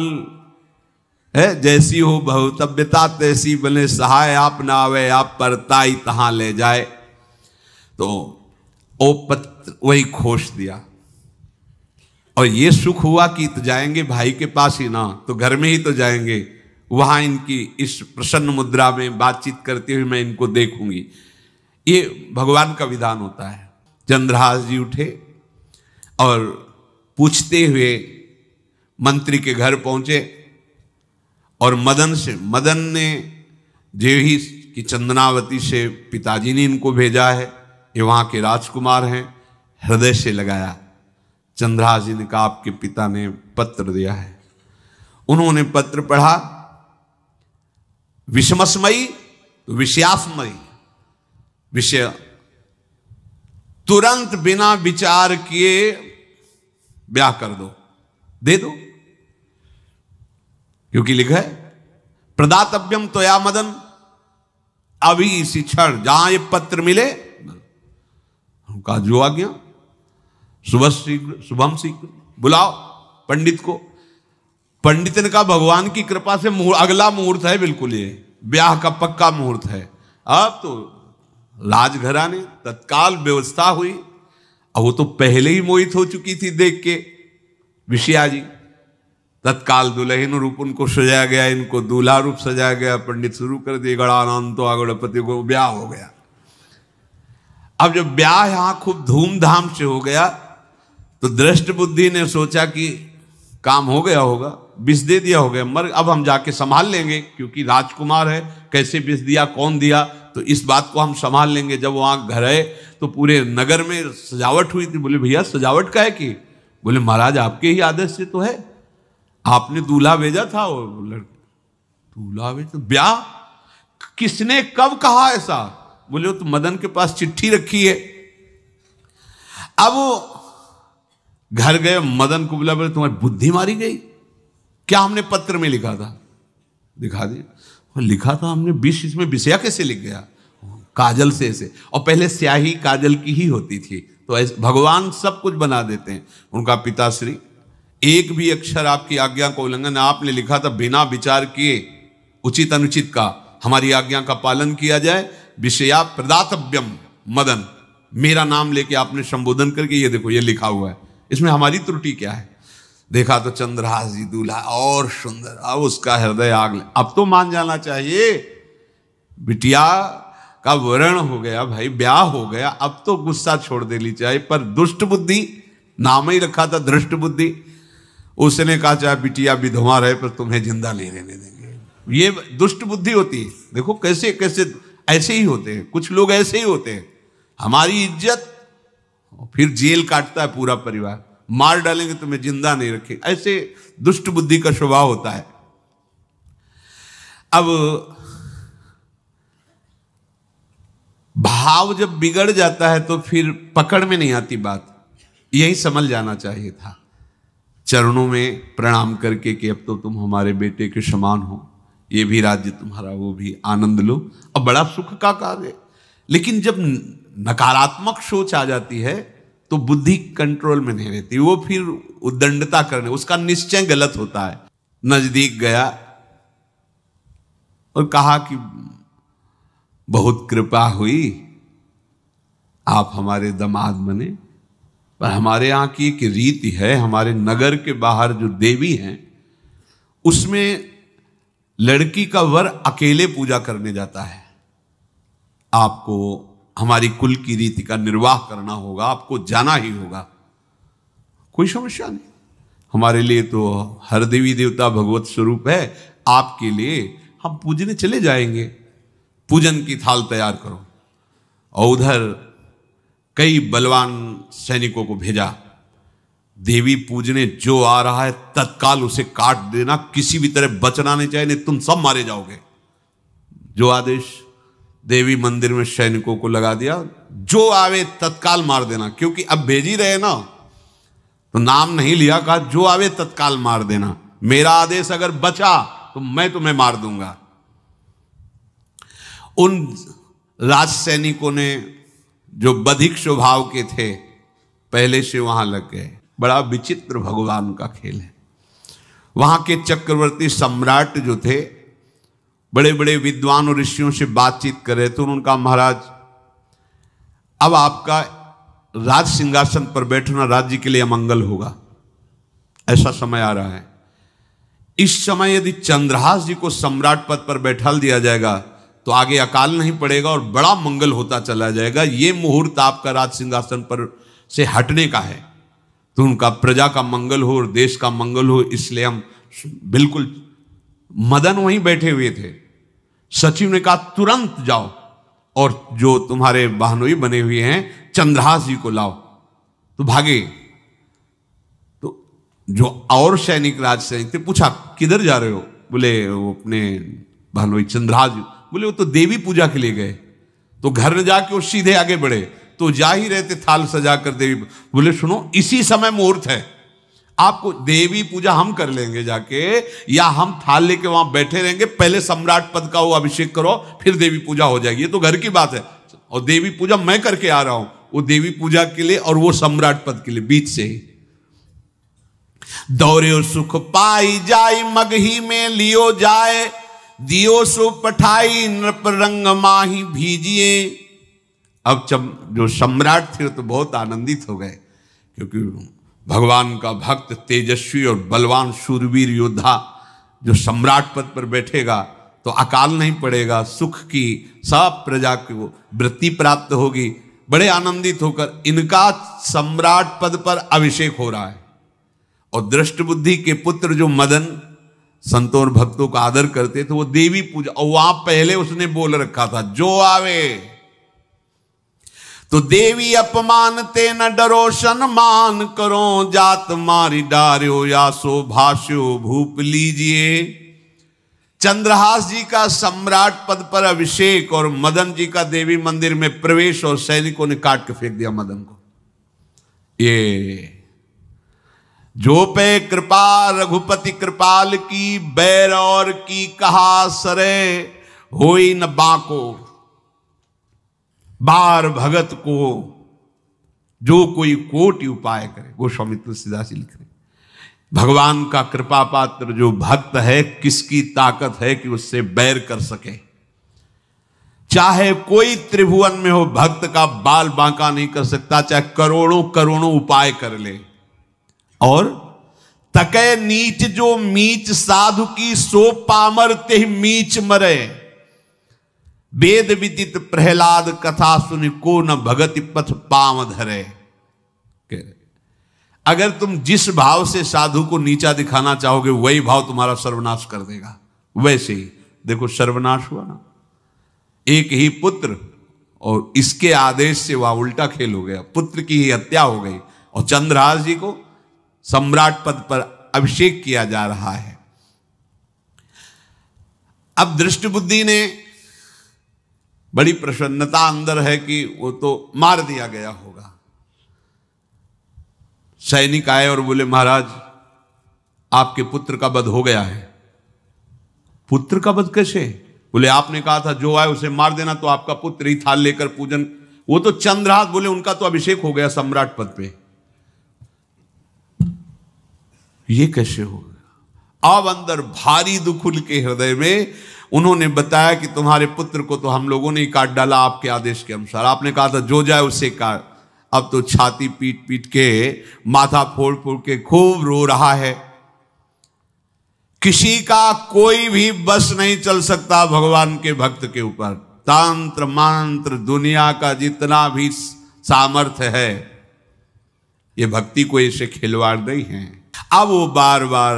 है, जैसी हो बहुतव्यता तैसी बने सहाय, आप ना आवे आप परताई तहां ले जाए। तो ओ पत्र वही खोस दिया, और ये सुख हुआ कि तो जाएंगे भाई के पास ही ना, तो घर में ही तो जाएंगे, वहां इनकी इस प्रसन्न मुद्रा में बातचीत करते हुए मैं इनको देखूंगी। ये भगवान का विधान होता है। चंद्रहास जी उठे और पूछते हुए मंत्री के घर पहुंचे, और मदन ने देवी की चंदनावती से पिताजी ने इनको भेजा है, ये वहां के राजकुमार हैं, हृदय से लगाया। चंद्रहास जी ने कहा आपके पिता ने पत्र दिया है। उन्होंने पत्र पढ़ा, विषमस्मयी तो विषयास्मयी, विषय तुरंत बिना विचार किए ब्याह कर दो, दे दो, क्योंकि लिखा है प्रदातव्यम त्वया मदन, अभी इसी क्षण जहां ये पत्र मिले, उनका जो आज्ञा, सुबह शीघ्र शुभम शीघ्र, बुलाओ पंडित को। पंडित ने कहा भगवान की कृपा से अगला मुहूर्त है, बिल्कुल ये ब्याह का पक्का मुहूर्त है। अब तो राजघराने तत्काल व्यवस्था हुई, और वो तो पहले ही मोहित हो चुकी थी देख के विषया जी। तत्काल दुल्हन रूप उनको सजाया गया, इनको दूल्हा रूप सजाया गया, पंडित शुरू कर दिए, गणानंद तो गणपति को ब्याह हो गया। अब जब ब्याह यहां खूब धूमधाम से हो गया, तो दृष्ट बुद्धि ने सोचा कि काम हो गया होगा, विष दे दिया होगा, मर अब हम जाके संभाल लेंगे, क्योंकि राजकुमार है, कैसे विष दिया कौन दिया, तो इस बात को हम संभाल लेंगे। जब वहां घर है तो पूरे नगर में सजावट हुई थी। बोले भैया सजावट का है कि? बोले महाराज आपके ही आदेश से तो है, आपने दूल्हा भेजा था। दूल्हा भेजा? ब्याह किसने कब कहा ऐसा? बोले वो तो मदन के पास चिट्ठी रखी है। अब वो घर गए, मदन को बोला, बोले तुम्हारी बुद्धि मारी गई, क्या हमने पत्र में लिखा था? दिखा दिया, लिखा था हमने विष, इसमें विषया कैसे लिख गया? काजल से ऐसे, और पहले स्याही काजल की ही होती थी, तो ऐसे भगवान सब कुछ बना देते हैं। उनका पिताश्री, एक भी अक्षर आपकी आज्ञा को उल्लंघन, आपने लिखा था बिना विचार किए उचित अनुचित का हमारी आज्ञा का पालन किया जाए। विषया प्रदातव्यम मदन, मेरा नाम लेके आपने संबोधन करके ये देखो ये लिखा हुआ है, इसमें हमारी त्रुटि क्या है? देखा तो चंद्रहास जी दूल्हा और सुंदर, अब उसका हृदय आग ले। अब तो मान जाना चाहिए, बिटिया का वरण हो गया भाई, ब्याह हो गया, अब तो गुस्सा छोड़ देनी चाहिए। पर दुष्ट बुद्धि, नाम ही रखा था दृष्ट बुद्धि, उसने कहा चाहे बिटिया विधवा रहे पर तुम्हें जिंदा नहीं रहने देंगे। ये दुष्ट बुद्धि होती है। देखो कैसे कैसे ऐसे ही होते हैं, कुछ लोग ऐसे ही होते हैं, हमारी इज्जत, फिर जेल काटता है पूरा परिवार, मार डालेंगे तुम्हें जिंदा नहीं रखेंगे, ऐसे दुष्ट बुद्धि का स्वभाव होता है। अब भाव जब बिगड़ जाता है तो फिर पकड़ में नहीं आती बात, यही समझ जाना चाहिए था। चरणों में प्रणाम करके कि अब तो तुम हमारे बेटे के समान हो, ये भी राज्य तुम्हारा, वो भी, आनंद लो। अब बड़ा सुख का कार्य है। लेकिन जब नकारात्मक सोच आ जाती है तो बुद्धि कंट्रोल में नहीं रहती, वो फिर उद्दंडता करने, उसका निश्चय गलत होता है। नजदीक गया और कहा कि बहुत कृपा हुई, आप हमारे दामाद बने, पर हमारे यहाँ की एक रीति है, हमारे नगर के बाहर जो देवी हैं उसमें लड़की का वर अकेले पूजा करने जाता है। आपको हमारी कुल की रीति का निर्वाह करना होगा, आपको जाना ही होगा। कोई समस्या नहीं, हमारे लिए तो हर देवी देवता भगवत स्वरूप है, आपके लिए हम पूजने चले जाएंगे, पूजन की थाल तैयार करो। और उधर कई बलवान सैनिकों को भेजा, देवी पूजने जो आ रहा है तत्काल उसे काट देना, किसी भी तरह बचना नहीं चाहिए, नहीं तुम सब मारे जाओगे। जो आदेश देवी मंदिर में सैनिकों को लगा दिया, जो आवे तत्काल मार देना, क्योंकि अब भेज ही रहे ना, तो नाम नहीं लिया, कहा जो आवे तत्काल मार देना, मेरा आदेश अगर बचा तो मैं तुम्हें मार दूंगा। उन राज सैनिकों ने जो बधिक स्वभाव के थे पहले से वहां लग गए। बड़ा विचित्र भगवान का खेल है। वहां के चक्रवर्ती सम्राट जो थे बड़े बड़े विद्वान और ऋषियों से बातचीत कर रहे थे। उनका महाराज अब आपका राज सिंहासन पर बैठना राज्य के लिए अमंगल होगा, ऐसा समय आ रहा है। इस समय यदि चंद्रहास जी को सम्राट पद पर बैठा दिया जाएगा तो आगे अकाल नहीं पड़ेगा और बड़ा मंगल होता चला जाएगा। ये मुहूर्त आपका राज सिंहासन पर से हटने का है, तो उनका प्रजा का मंगल हो और देश का मंगल हो, इसलिए हम बिल्कुल। मदन वहीं बैठे हुए थे। सचिव ने कहा तुरंत जाओ और जो तुम्हारे बहनोई बने हुए हैं चंद्रहास जी को लाओ। तो भागे। तो जो और सैनिक, राज सैनिक थे, पूछा किधर जा रहे हो? बोले वो अपने बहनोई चंद्रहास जी। बोले वो तो देवी पूजा के लिए गए। तो घर में जाके वो सीधे आगे बढ़े, तो जा ही रहे थे थाल सजाकर देवी। बोले सुनो, इसी समय मुहूर्त है, आपको देवी पूजा हम कर लेंगे जाके, या हम थाल लेके वहां बैठे रहेंगे, पहले सम्राट पद का वो अभिषेक करो, फिर देवी पूजा हो जाएगी। ये तो घर की बात है, और देवी पूजा मैं करके आ रहा हूं, वो देवी पूजा के लिए और वो सम्राट पद के लिए, बीच से ही। दौड़े सुख पाई जाई मगही में लियो जाए, दियो सो पठाई नृप रंग माही भीजिए। अब जो सम्राट थे तो बहुत आनंदित हो गए, क्योंकि भगवान का भक्त तेजस्वी और बलवान शूरवीर योद्धा जो सम्राट पद पर बैठेगा तो अकाल नहीं पड़ेगा, सुख की सब प्रजा को वृत्ति प्राप्त होगी। बड़े आनंदित होकर इनका सम्राट पद पर अभिषेक हो रहा है। और दृष्ट बुद्धि के पुत्र जो मदन संतों और भक्तों का आदर करते थे, वो देवी पूजा, और वहां पहले उसने बोल रखा था जो आवे तो देवी अपमान ते न डरो सन्मान करो, जात मारी डार्यो या सो भाष्यो भूप लीजिए। चंद्रहास जी का सम्राट पद पर अभिषेक और मदन जी का देवी मंदिर में प्रवेश, और सैनिकों ने काट के फेंक दिया मदन को। ये जो पे कृपा रघुपति कृपाल की, बैर और की कहा सरे होई न बाको। बार भगत को जो कोई कोटि उपाय करे, गोस्वामी तुलसीदास जी लिख रहे, भगवान का कृपा पात्र जो भक्त है, किसकी ताकत है कि उससे बैर कर सके। चाहे कोई त्रिभुवन में हो, भक्त का बाल बांका नहीं कर सकता, चाहे करोड़ों करोड़ों उपाय कर ले। और तके नीच जो मीच साधु की, सो पामर ते मीच मरे। वेद विदित प्रहलाद कथा सुनि, को न भगति पथ पाम धरे। अगर तुम जिस भाव से साधु को नीचा दिखाना चाहोगे, वही भाव तुम्हारा सर्वनाश कर देगा। वैसे ही देखो सर्वनाश हुआ ना, एक ही पुत्र, और इसके आदेश से वह उल्टा खेल हो गया, पुत्र की ही हत्या हो गई, और चंद्रहास जी को सम्राट पद पर अभिषेक किया जा रहा है। अब दृष्ट बुद्धि ने बड़ी प्रसन्नता अंदर है कि वो तो मार दिया गया होगा। सैनिक आए और बोले महाराज आपके पुत्र का वध हो गया है। पुत्र का वध कैसे? बोले आपने कहा था जो आए उसे मार देना, तो आपका पुत्र ही थाल लेकर पूजन, वो तो चंद्रहास, बोले उनका तो अभिषेक हो गया सम्राट पद पे। ये कैसे हो गया? अब अंदर भारी दुख उनके हृदय में। उन्होंने बताया कि तुम्हारे पुत्र को तो हम लोगों ने ही काट डाला आपके आदेश के अनुसार, आपने कहा था जो जाए उसे काट। अब तो छाती पीट पीट के, माथा फोड़ फोड़ के खूब रो रहा है। किसी का कोई भी बस नहीं चल सकता भगवान के भक्त के ऊपर। तंत्र मंत्र दुनिया का जितना भी सामर्थ्य है, ये भक्ति को ऐसे खिलवाड़ नहीं है। अब वो बार बार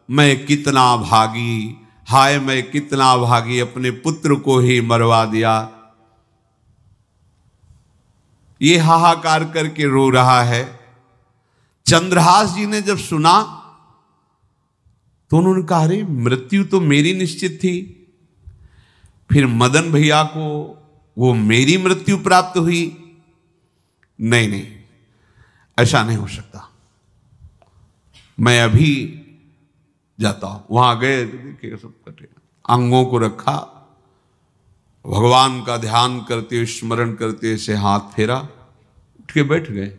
मैं कितना भागी, हाय मैं कितना भागी, अपने पुत्र को ही मरवा दिया, ये हाहाकार करके रो रहा है। चंद्रहास जी ने जब सुना तो उन्होंने कहा अरे मृत्यु तो मेरी निश्चित थी, फिर मदन भैया को वो मेरी मृत्यु प्राप्त हुई। नहीं नहीं, ऐसा नहीं हो सकता, मैं अभी जाता हूं। वहां गए तो देखिए सब कटे, अंगों को रखा, भगवान का ध्यान करते हुए स्मरण करते से हाथ फेरा, उठ के बैठ गए।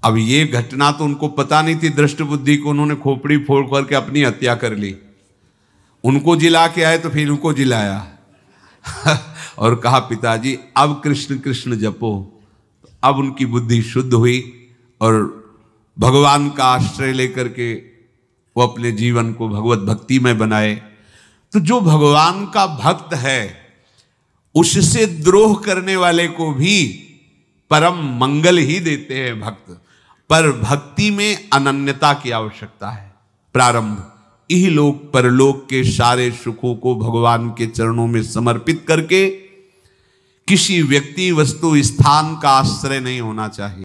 अब ये घटना तो उनको पता नहीं थी, दृष्ट बुद्धि को उन्होंने खोपड़ी फोड़ करके अपनी हत्या कर ली। उनको जिला के आए तो फिर उनको जिलाया और कहा पिताजी अब कृष्ण कृष्ण जपो। अब उनकी बुद्धि शुद्ध हुई और भगवान का आश्रय लेकर के वो अपने जीवन को भगवत भक्ति में बनाए। तो जो भगवान का भक्त है उससे द्रोह करने वाले को भी परम मंगल ही देते हैं भक्त। पर भक्ति में अनन्यता की आवश्यकता है। प्रारंभ इहलोक परलोक के सारे सुखों को भगवान के चरणों में समर्पित करके किसी व्यक्ति वस्तु स्थान का आश्रय नहीं होना चाहिए।